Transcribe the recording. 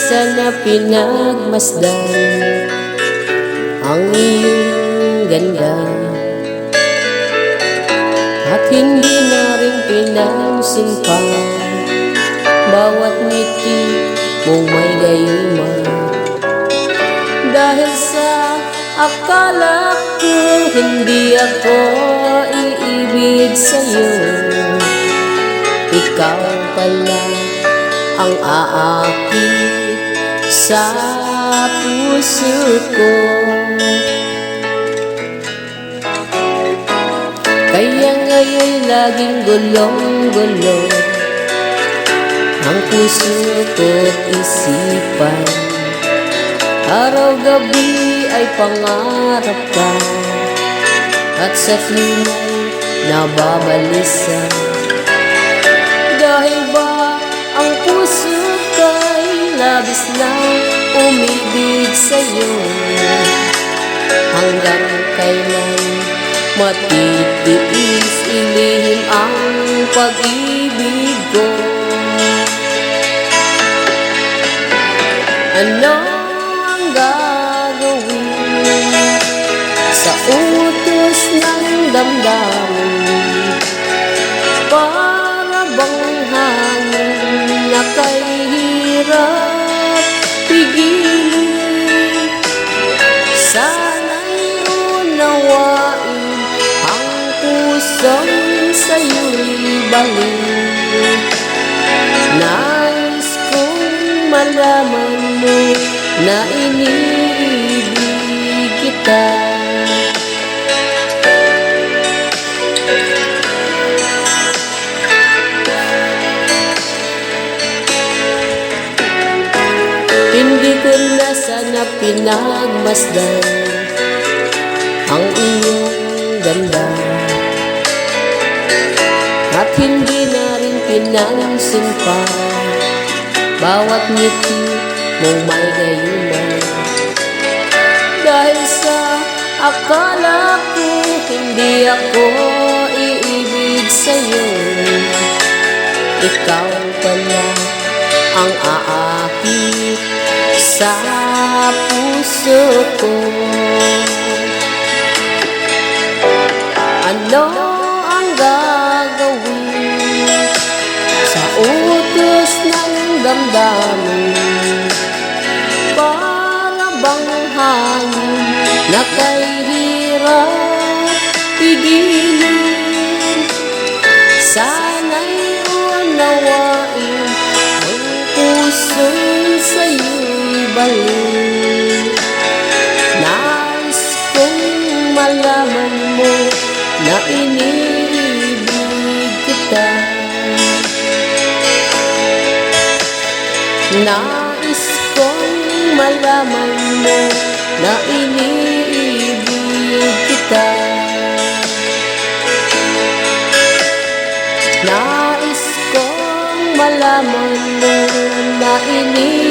sana pinagmasdan ang iyong ganda, at hindi na rin pinansin pa bawat ngiti mong may gayuma. Dahil sa akala ko hindi ako iibig sa'yo, ikaw pala ang aakit sa puso ko. Kaya ngayon laging gulong-gulo ang puso ko't isipan. Araw-gabi ay pangarap ka, at sa tunay nababalisa. Dahil ba ang puso ko'y labis na umibig sa'yo, hanggang kailan matitiis ilihim ang pag-ibig ko? Ano ang gagawin sa utos ng damdamin? Para bang hangin na kay hirap pigilin? Sana'y unawain ang pusong sa'yo'y balik. Nais kong malaman mo na iniibig kita. Hindi ko na sana pinagmasdan ang iyong ganda, at hindi na rin pinansin pa bawat ngiti mong may gayuma. Dahil sa akala ko hindi ako iibig sa'yo, ikaw pala ang aakit sa puso ko. Ano ang gagawin sa utos ng damdamin? Para bang hangin na kay hirap pigilin? Sana'y unawain ang puso'y sa'yo'y balik. Nais kong malaman mo na iniibig kita. Nais kong malaman mo na iniibig kita. Nais kong malaman mo na iniibig